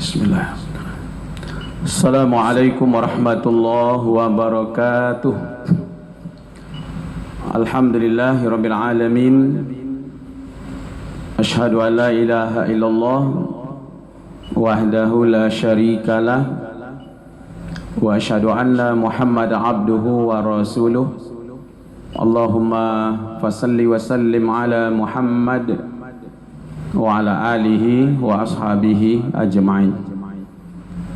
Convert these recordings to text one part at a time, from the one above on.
Bismillah. Assalamualaikum warahmatullahi wabarakatuh. Alhamdulillahirabbil alamin. Asyhadu an la ilaha illallah wahdahu la syarikalah wa asyhadu anna Muhammadan abduhu wa rasuluh. Allahumma fasalli wa sallim ala Muhammad wa ala alihi wa ashabihi ajma'in.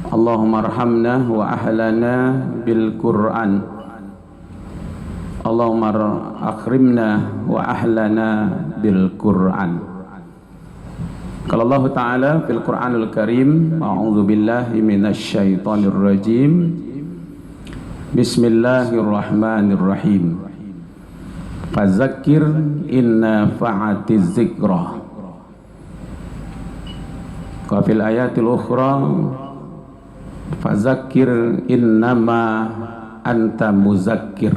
Allahumma arhamna wa ahlana bil Qur'an. Allahumma akrimna wa ahlana bil Qur'an. Qala Allah Ta'ala fil Qur'anil Karim, a'udzu billahi minasy syaithanir rajim. Bismillahirrahmanirrahim. Fadzakir inna fa'atiz zikrah. Wa fil ayatil ukhra fadzakir innama anta muzakkir.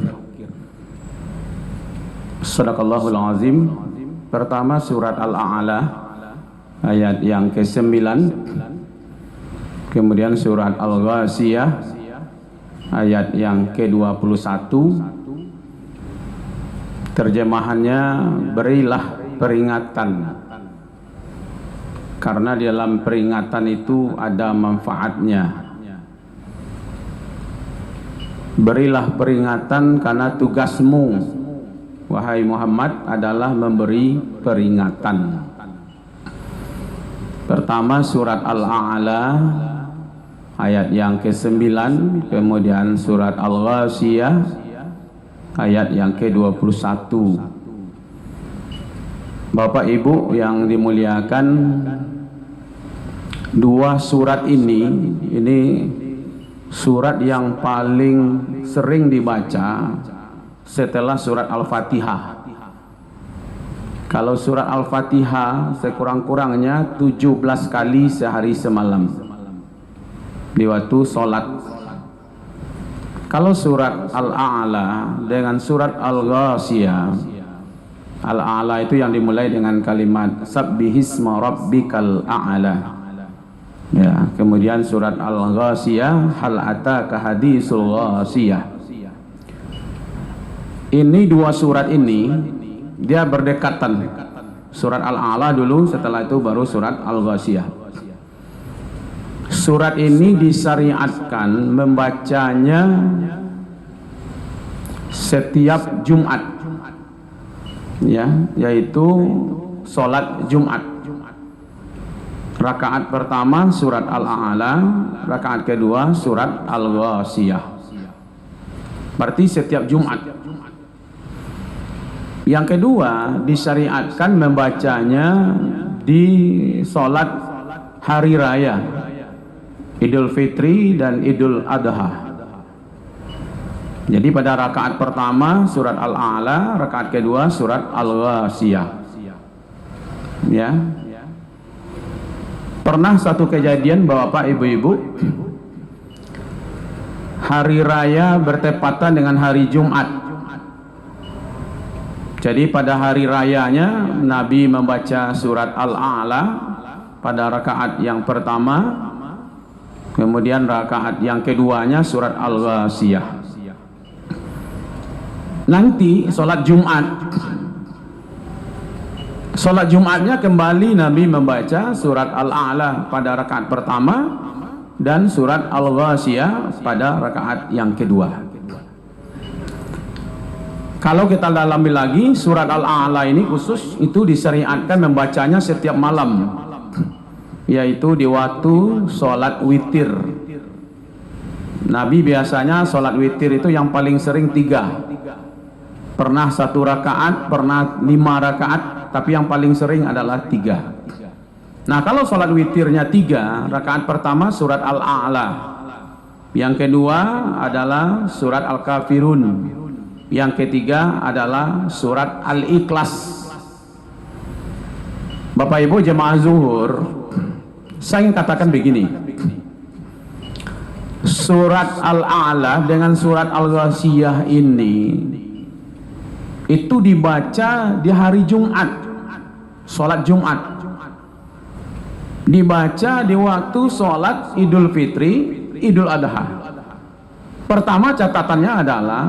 Shadaqallahul azim. Pertama surat Al-A'la ayat yang ke-9, kemudian surat Al-Ghashiyah ayat yang ke-21. Terjemahannya, berilah peringatan, karena di dalam peringatan itu ada manfaatnya. Berilah peringatan karena tugasmu, wahai Muhammad, adalah memberi peringatan. Pertama surat Al-A'la ayat yang ke-9, kemudian surat Al-Ghashiyah ayat yang ke-21. Bapak Ibu yang dimuliakan, dua surat ini surat yang paling sering dibaca setelah surat Al-Fatihah. Kalau surat Al-Fatihah sekurang-kurangnya 17 kali sehari semalam di waktu sholat. Kalau surat Al-A'la dengan surat Al-Ghashiyah, Al-A'la itu yang dimulai dengan kalimat Sabbihisma rabbikal a'la. Ya, kemudian surat Al-Ghashiyah, hal ataka hadisul ghashiyah. Ini dua surat ini dia berdekatan. Surat Al-A'la dulu, setelah itu baru surat Al-Ghashiyah. Surat ini disyariatkan membacanya setiap Jumat, ya, yaitu sholat Jumat. Rakaat pertama surat Al-A'la, rakaat kedua surat Al-Ghashiyah. Berarti setiap Jumat. Yang kedua, disyariatkan membacanya di sholat hari raya Idul Fitri dan Idul Adha. Jadi pada rakaat pertama surat Al-A'la, rakaat kedua surat Al-Ghashiyah. Ya. Pernah satu kejadian Bapak Ibu-ibu, hari raya bertepatan dengan hari Jumat. Jadi pada hari rayanya Nabi membaca surat Al-A'la pada rakaat yang pertama, kemudian rakaat yang keduanya surat Al-Ghashiyah. Nanti sholat Jumatnya kembali Nabi membaca surat Al-A'la pada rakaat pertama dan surat Al-Ghashiyah pada rakaat yang kedua. Kalau kita dalami lagi, surat Al-A'la ini khusus itu disyariatkan membacanya setiap malam, yaitu di waktu sholat witir. Nabi biasanya sholat witir itu yang paling sering 3. Pernah 1 rakaat, pernah 5 rakaat, tapi yang paling sering adalah 3. Nah, kalau sholat witirnya 3, rakaat pertama surat Al-A'la, yang kedua adalah surat Al-Kafirun, yang ketiga adalah surat Al-Ikhlas. Bapak Ibu jemaah zuhur, saya ingin katakan begini, surat Al-A'la dengan surat Al-Ghashiyah ini itu dibaca di hari Jumat, sholat Jumat. dibaca di waktu sholat Idul Fitri, Idul Adha. Pertama catatannya adalah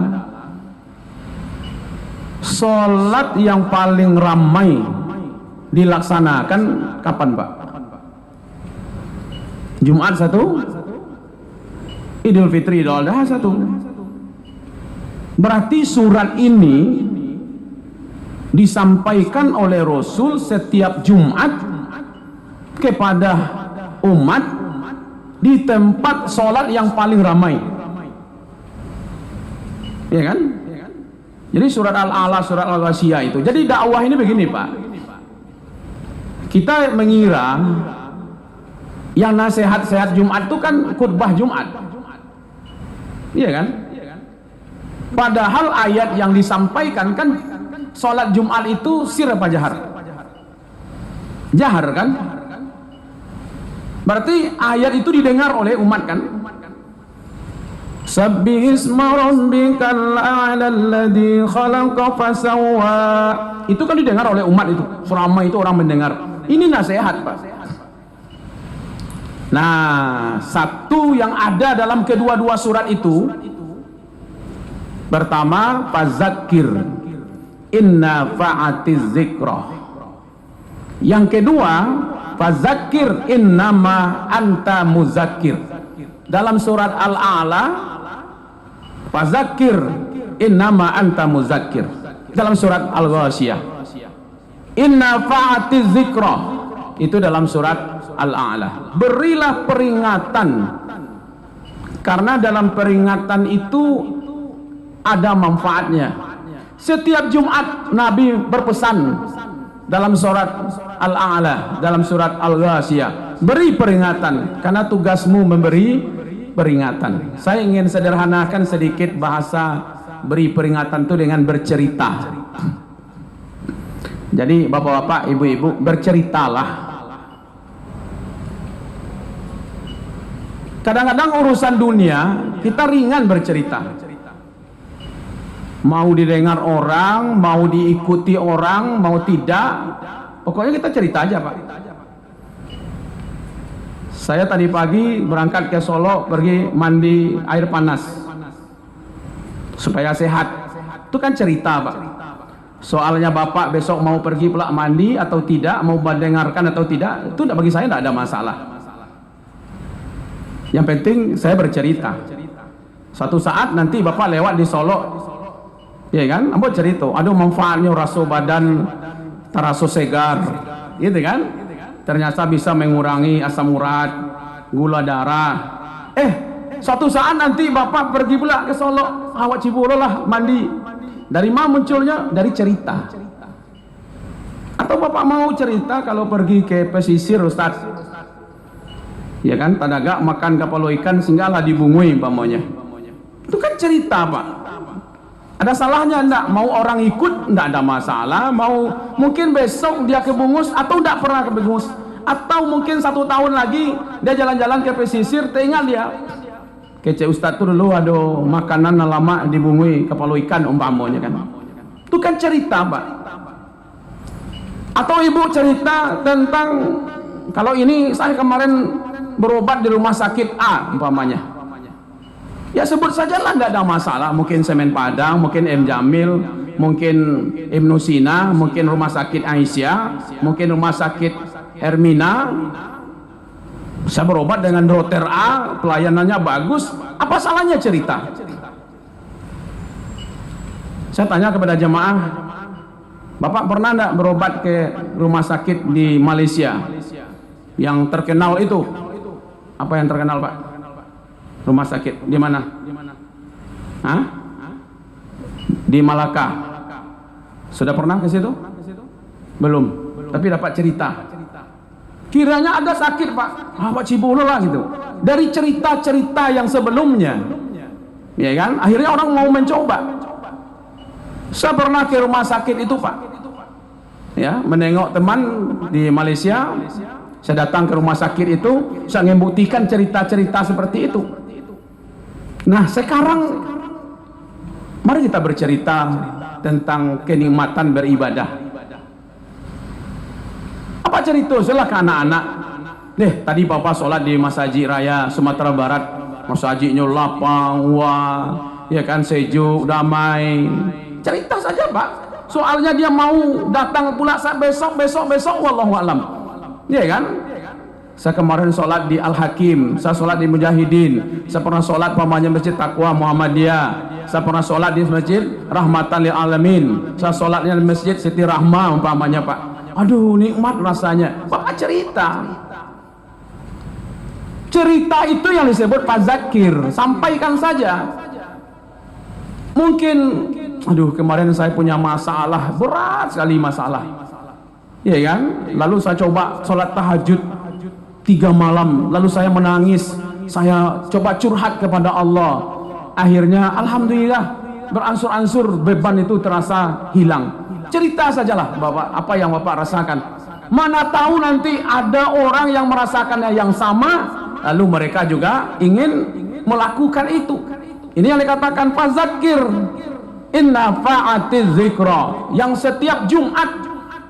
sholat yang paling ramai dilaksanakan kapan Pak? Jumat satu, Idul Fitri, Idul Adha satu. Berarti surat ini disampaikan oleh Rasul setiap Jumat kepada umat di tempat sholat yang paling ramai, ya kan? Jadi surat Al-A'la, surat Al-Ghasyiyah itu. Jadi dakwah ini begini Pak, kita mengira yang nasihat-sehat Jumat itu kan khutbah Jumat, iya kan? Padahal ayat yang disampaikan kan sholat Jumat itu sir apa jahar? Jahar kan? Berarti ayat itu didengar oleh umat kan? Sabbihisma rabbikal a'la alladzi khalaqa fasawwa. Itu kan didengar oleh umat itu. Seramai itu orang mendengar. Ini nasihat Pak. Nah, satu yang ada dalam kedua-dua surat itu, pertama, fazakir inna fa'atiz zikrah. Yang kedua, fazakir innama anta muzakir. Dalam surat Al-A'la, fazakir innama anta muzakir. Dalam surat Al-Ghasyiyah, inna fa'atiz zikrah. Itu dalam surat Al-A'la. Berilah peringatan, karena dalam peringatan itu ada manfaatnya. Setiap Jumat Nabi berpesan dalam surat Al-A'la, dalam surat Al-Ghasyiyah, beri peringatan, karena tugasmu memberi peringatan. Saya ingin sederhanakan sedikit bahasa beri peringatan itu dengan bercerita. Jadi bapak-bapak, ibu-ibu, berceritalah. Kadang-kadang urusan dunia kita ringan bercerita, mau didengar orang, mau diikuti orang, mau tidak, pokoknya kita cerita aja Pak. Saya tadi pagi berangkat ke Solo, pergi mandi air panas supaya sehat. Itu kan cerita Pak. Soalnya Bapak besok mau pergi pula mandi atau tidak, mau mendengarkan atau tidak, itu bagi saya tidak ada masalah. Yang penting saya bercerita. Satu saat nanti Bapak lewat di Solo, ya kan, ambo cerita, aduh manfaatnya raso badan taraso segar, gitu kan? Ternyata bisa mengurangi asam urat, gula darah. Suatu saat nanti Bapak pergi pula ke Solo, awak Cibolo lah mandi. Dari mana munculnya? Dari cerita. Atau Bapak mau cerita kalau pergi ke pesisir Ustaz, ya kan, tadaga makan kapal ikan singgahlah dibungui umpamanya. Itu kan cerita Pak. Ada salahnya enggak? Mau orang ikut enggak ada masalah. Mau mungkin besok dia ke Bungus atau enggak pernah ke Bungus, atau mungkin 1 tahun lagi dia jalan-jalan ke pesisir, tinggal dia kece Ustaz tuh dulu ada makanan lama dibungui kapal ikan umpamanya kan. Itu kan cerita Pak. Atau ibu cerita tentang, kalau ini saya kemarin berobat di rumah sakit A umpamanya, ya sebut saja lah, nggak ada masalah. Mungkin Semen Padang, mungkin M Jamil, mungkin Ibnu Sina, mungkin rumah sakit Aisyah, mungkin rumah sakit Hermina. Saya berobat dengan dokter A, pelayanannya bagus, apa salahnya cerita? Saya tanya kepada jemaah, Bapak pernah enggak berobat ke rumah sakit di Malaysia yang terkenal itu? Apa yang terkenal Pak? Rumah sakit di mana? Hah? Di Malaka. Sudah pernah ke situ? Belum. Tapi dapat cerita. Kiranya ada sakit Pak, Pak Cibolo lah gitu. Dari cerita-cerita yang sebelumnya, ya kan? Akhirnya orang mau mencoba. Saya pernah ke rumah sakit itu Pak, ya, menengok teman di Malaysia. Saya datang ke rumah sakit itu, saya membuktikan cerita-cerita seperti itu. Nah sekarang mari kita bercerita tentang kenikmatan beribadah. Apa cerita? Salah ke anak-anak, Deh, tadi Bapak sholat di Masjid Raya Sumatera Barat, masjidnya lapang, wah, ya kan, sejuk, damai. Cerita saja Pak. Soalnya dia mau datang pula besok, wallahu alam. Ya kan? Saya kemarin sholat di Al-Hakim, saya sholat di Mujahidin, saya pernah sholat pamannya Masjid Taqwa Muhammadiyah, saya pernah sholat di Masjid Rahmatan lil Alamin, saya sholatnya di Masjid Siti Rahmah umpamanya Pak. Aduh, nikmat rasanya. Bapak cerita. Cerita itu yang disebut fadzakir, sampaikan saja. Mungkin, aduh, kemarin saya punya masalah, berat sekali masalah, ya kan? Lalu saya coba sholat tahajud 3 malam, lalu saya menangis, saya coba curhat kepada Allah. Akhirnya, alhamdulillah, beransur-ansur beban itu terasa hilang. Cerita sajalah Bapak, apa yang Bapak rasakan. Mana tahu nanti ada orang yang merasakannya yang sama, lalu mereka juga ingin melakukan itu. Ini yang dikatakan fadzakir inna fa'atiz zikra, yang setiap Jumat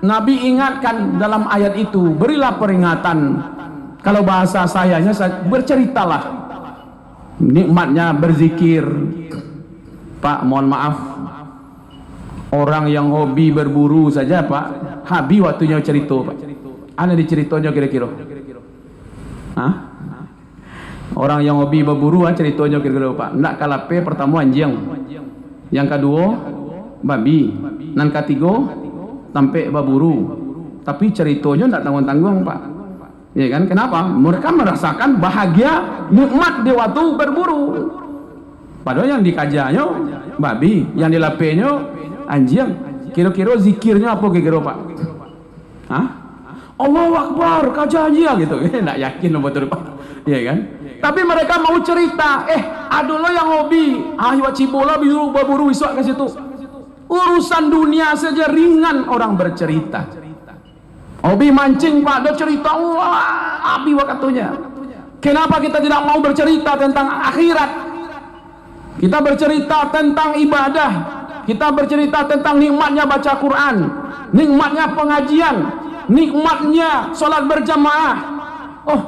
Nabi ingatkan dalam ayat itu, berilah peringatan. Kalau bahasa sayanya, berceritalah nikmatnya berzikir. Pak, mohon maaf, orang yang hobi berburu saja Pak, habis waktunya cerita Pak. Ada diceritanya kira-kira? Hah? Orang yang hobi berburu ceritanya kira-kira Pak. Nak kalape pertama anjing, yang kedua babi, dan ketiga sampai berburu. Tapi ceritanya tidak tanggung-tanggung Pak. Ya kan? Kenapa? Mereka merasakan bahagia, nikmat di waktu berburu. Padahal yang dikajanya babi, yang dilapenya anjing. Kira-kira zikirnya apa kira-kira Pak? Hah? Allahu Akbar, kajanya gitu. Tidak yakin betul Pak. Ya kan? Tapi mereka mau cerita, ada lo yang hobi, cibola berburu isok ke situ. Urusan dunia saja ringan orang bercerita. Hobi mancing Pak, dia cerita, wah, abi waktunya. Kenapa kita tidak mau bercerita tentang akhirat? Kita bercerita tentang ibadah, kita bercerita tentang nikmatnya baca Quran, nikmatnya pengajian, nikmatnya sholat berjamaah. Oh,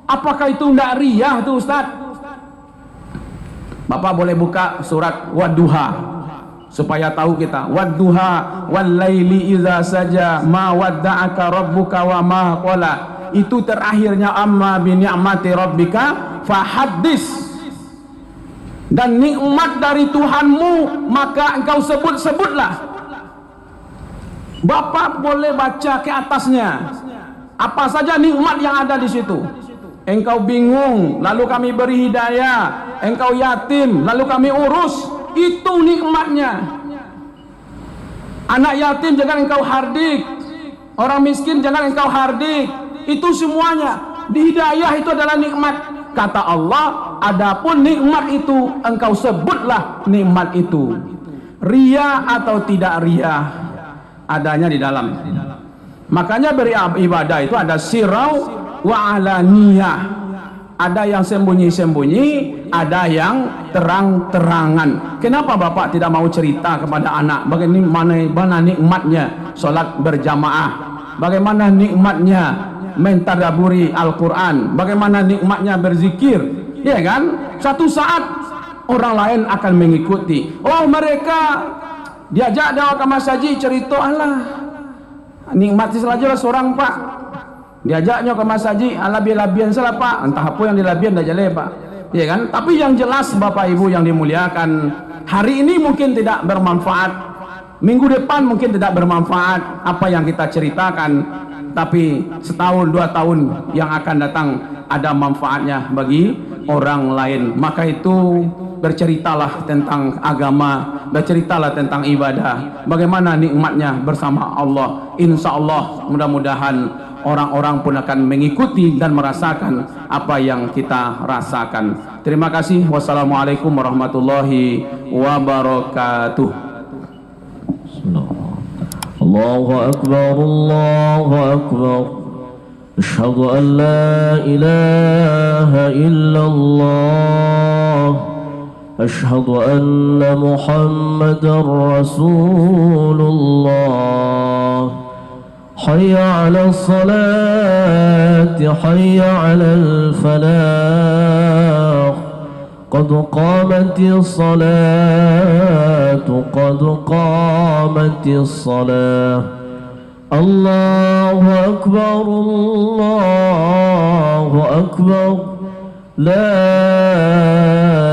apakah itu tidak riyah tuh Ustaz? Bapak boleh buka surat Wadduha supaya tahu kita. Wadduha wal laili idza saja ma wadda'aka rabbuka wa ma qala. Itu terakhirnya amma bi ni'mati rabbika fahaddis. Dan nikmat dari Tuhanmu maka engkau sebut-sebutlah. Bapak boleh baca ke atasnya. Apa saja nikmat yang ada di situ. Engkau bingung, lalu kami beri hidayah. Engkau yatim, lalu kami urus. Itu nikmatnya. Anak yatim jangan engkau hardik, orang miskin jangan engkau hardik. Itu semuanya. Di hidayah itu adalah nikmat. Kata Allah, adapun nikmat itu engkau sebutlah nikmat itu. Ria atau tidak ria adanya di dalam. Makanya beribadah itu ada sirau wa alaniyah. Ada yang sembunyi-sembunyi, ada yang terang-terangan. Kenapa Bapak tidak mau cerita kepada anak bagaimana nikmatnya sholat berjamaah, bagaimana nikmatnya mentadaburi Al-Quran, bagaimana nikmatnya berzikir, ya kan? Satu saat orang lain akan mengikuti. Oh, mereka diajak dakwah ke masjid, cerita, Allah nikmat saja seorang Pak, diajaknya ke masjid, Allah biar-biar salah Pak, entah apa yang dilabian dah jale Pak, ya kan? Tapi yang jelas Bapak Ibu yang dimuliakan, hari ini mungkin tidak bermanfaat, minggu depan mungkin tidak bermanfaat apa yang kita ceritakan, tapi setahun 2 tahun yang akan datang ada manfaatnya bagi orang lain. Maka itu berceritalah tentang agama, berceritalah tentang ibadah, bagaimana nikmatnya bersama Allah. Insya Allah mudah-mudahan orang-orang pun akan mengikuti dan merasakan apa yang kita rasakan. Terima kasih. Wassalamualaikum warahmatullahi wabarakatuh. Allahu Akbar, Allahu Akbar. Asyhadu an la ilaha illallah. Asyhadu anna Muhammadar Rasulullah. حي على الصلاة حي على الفلاح قد قامت الصلاة قد قامت الصلاة الله أكبر الله أكبر لا